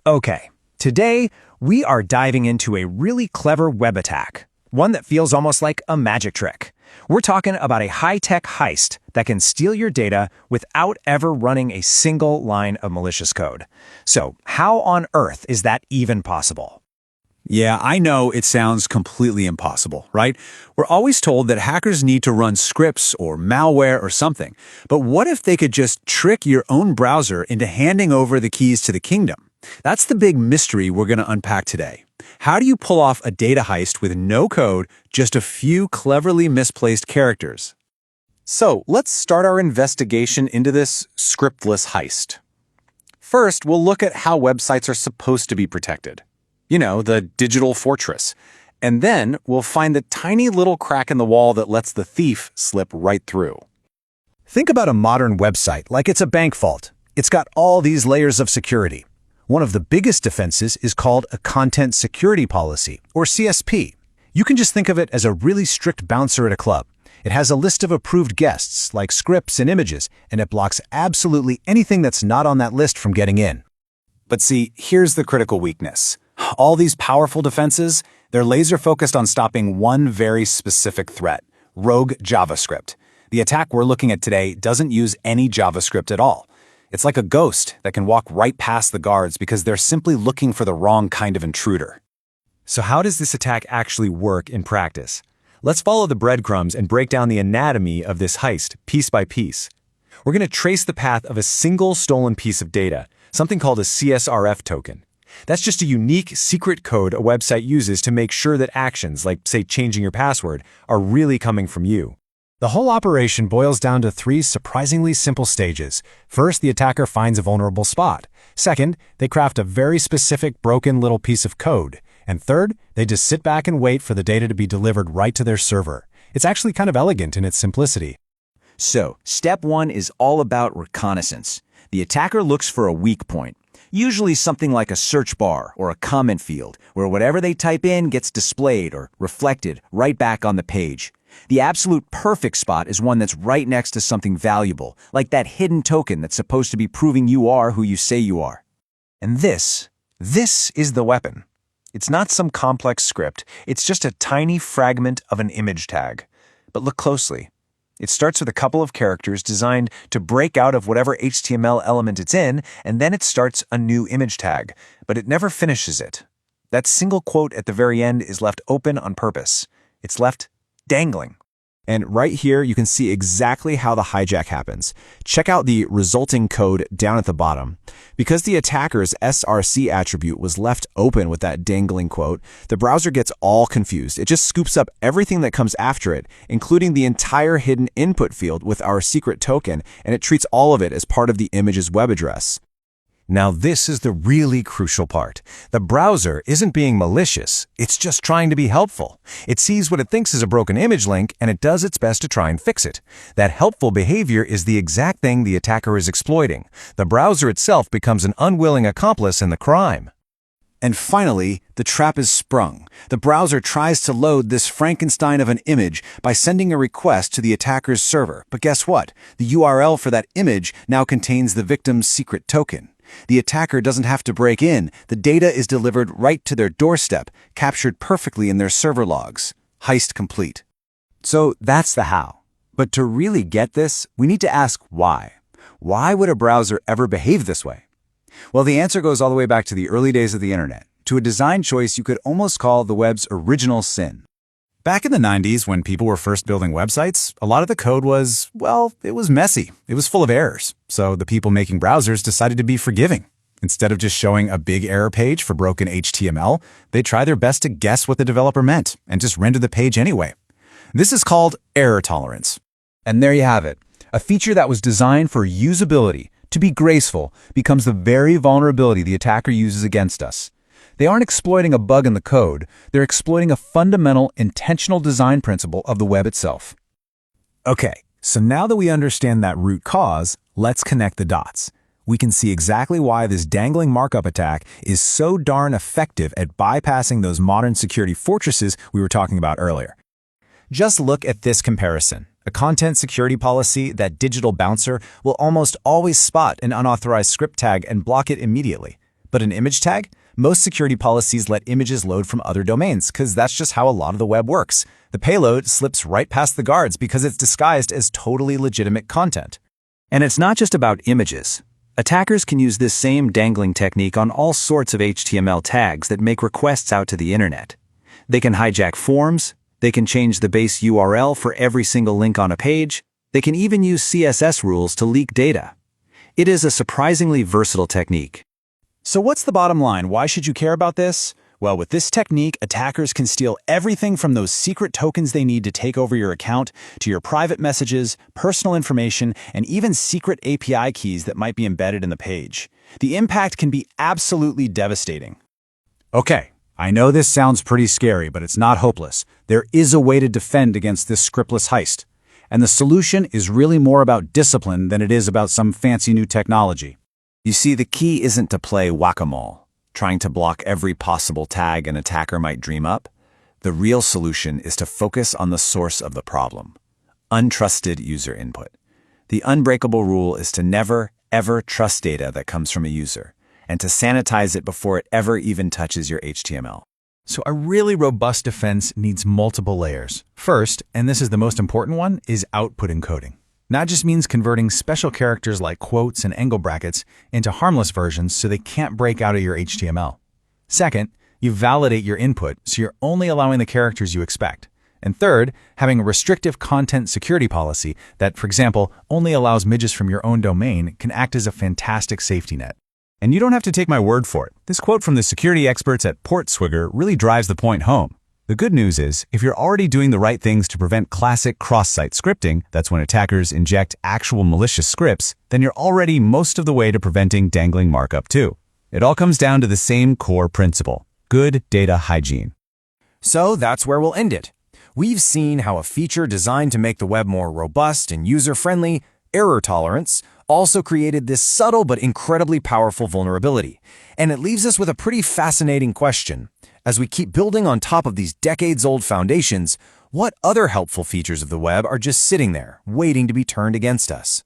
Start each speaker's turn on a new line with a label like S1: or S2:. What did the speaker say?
S1: Okay, today we are diving into a really clever web attack, one that feels almost like a magic trick. We're talking about a high-tech heist that can steal your data without ever running a single line of malicious code. So, how on earth is that even possible?
S2: Yeah, I know it sounds completely impossible, right? We're always told that hackers need to run scripts or malware or something. But what if they could just trick your own browser into handing over the keys to the kingdom? That's the big mystery we're going to unpack today. How do you pull off a data heist with no code, just a few cleverly misplaced characters? So let's start our investigation into this scriptless heist. First, we'll look at how websites are supposed to be protected. You know, the digital fortress. And then we'll find the tiny little crack in the wall that lets the thief slip right through.
S1: Think about a modern website like it's a bank vault. It's got all these layers of security. One of the biggest defenses is called a content security policy, or CSP. You can just think of it as a really strict bouncer at a club. It has a list of approved guests, like scripts and images, and it blocks absolutely anything that's not on that list from getting in.
S2: But see, here's the critical weakness. All these powerful defenses, they're laser-focused on stopping one very specific threat, rogue JavaScript. The attack we're looking at today doesn't use any JavaScript at all. It's like a ghost that can walk right past the guards because they're simply looking for the wrong kind of intruder.
S3: So how does this attack actually work in practice? Let's follow the breadcrumbs and break down the anatomy of this heist piece by piece. We're going to trace the path of a single stolen piece of data, something called a CSRF token. That's just a unique secret code a website uses to make sure that actions, like, say, changing your password, are really coming from you.
S1: The whole operation boils down to three surprisingly simple stages. First, the attacker finds a vulnerable spot. Second, they craft a very specific broken little piece of code. And third, they just sit back and wait for the data to be delivered right to their server. It's actually kind of elegant in its simplicity.
S4: So, step one is all about reconnaissance. The attacker looks for a weak point. Usually something like a search bar or a comment field, where whatever they type in gets displayed or reflected right back on the page. The absolute perfect spot is one that's right next to something valuable, like that hidden token that's supposed to be proving you are who you say you are.
S1: And this is the weapon. It's not some complex script, it's just a tiny fragment of an image tag. But look closely. It starts with a couple of characters designed to break out of whatever HTML element it's in, and then it starts a new image tag, but it never finishes it. That single quote at the very end is left open on purpose. It's left dangling.
S3: And right here, you can see exactly how the hijack happens. Check out the resulting code down at the bottom. Because the attacker's SRC attribute was left open with that dangling quote, the browser gets all confused. It just scoops up everything that comes after it, including the entire hidden input field with our secret token, and it treats all of it as part of the image's web address.
S1: Now this is the really crucial part. The browser isn't being malicious, it's just trying to be helpful. It sees what it thinks is a broken image link and it does its best to try and fix it. That helpful behavior is the exact thing the attacker is exploiting. The browser itself becomes an unwilling accomplice in the crime.
S2: And finally, the trap is sprung. The browser tries to load this Frankenstein of an image by sending a request to the attacker's server. But guess what? The URL for that image now contains the victim's secret token. The attacker doesn't have to break in. The data is delivered right to their doorstep, captured perfectly in their server logs. Heist complete.
S3: So that's the how. But to really get this, we need to ask why. Why would a browser ever behave this way?
S2: Well, the answer goes all the way back to the early days of the internet, to a design choice you could almost call the web's original sin. Back in the 90s, when people were first building websites, a lot of the code was, well, it was messy. It was full of errors. So the people making browsers decided to be forgiving. Instead of just showing a big error page for broken HTML, they try their best to guess what the developer meant and just render the page anyway. This is called error tolerance.
S1: And there you have it. A feature that was designed for usability, to be graceful, becomes the very vulnerability the attacker uses against us. They aren't exploiting a bug in the code, they're exploiting a fundamental, intentional design principle of the web itself.
S3: Okay, so now that we understand that root cause, let's connect the dots. We can see exactly why this dangling markup attack is so darn effective at bypassing those modern security fortresses we were talking about earlier. Just look at this comparison. A content security policy, that digital bouncer, will almost always spot an unauthorized script tag and block it immediately. But an image tag? Most security policies let images load from other domains because that's just how a lot of the web works. The payload slips right past the guards because it's disguised as totally legitimate content.
S4: And it's not just about images. Attackers can use this same dangling technique on all sorts of HTML tags that make requests out to the internet. They can hijack forms, they can change the base URL for every single link on a page, they can even use CSS rules to leak data. It is a surprisingly versatile technique.
S3: So what's the bottom line? Why should you care about this? Well, with this technique, attackers can steal everything from those secret tokens they need to take over your account to your private messages, personal information, and even secret API keys that might be embedded in the page. The impact can be absolutely devastating.
S2: Okay, I know this sounds pretty scary, but it's not hopeless. There is a way to defend against this scriptless heist. And the solution is really more about discipline than it is about some fancy new technology.
S1: You see, the key isn't to play whack-a-mole, trying to block every possible tag an attacker might dream up. The real solution is to focus on the source of the problem: untrusted user input. The unbreakable rule is to never, ever trust data that comes from a user, and to sanitize it before it ever even touches your HTML.
S3: So a really robust defense needs multiple layers. First, and this is the most important one, is output encoding. That just means converting special characters like quotes and angle brackets into harmless versions so they can't break out of your HTML. Second, you validate your input so you're only allowing the characters you expect. And third, having a restrictive content security policy that, for example, only allows midges from your own domain can act as a fantastic safety net.
S2: And you don't have to take my word for it. This quote from the security experts at Portswigger really drives the point home. The good news is, if you're already doing the right things to prevent classic cross-site scripting, that's when attackers inject actual malicious scripts, then you're already most of the way to preventing dangling markup too. It all comes down to the same core principle: good data hygiene.
S3: So that's where we'll end it. We've seen how a feature designed to make the web more robust and user-friendly, error tolerance, also created this subtle but incredibly powerful vulnerability. And it leaves us with a pretty fascinating question. As we keep building on top of these decades-old foundations, what other helpful features of the web are just sitting there, waiting to be turned against us?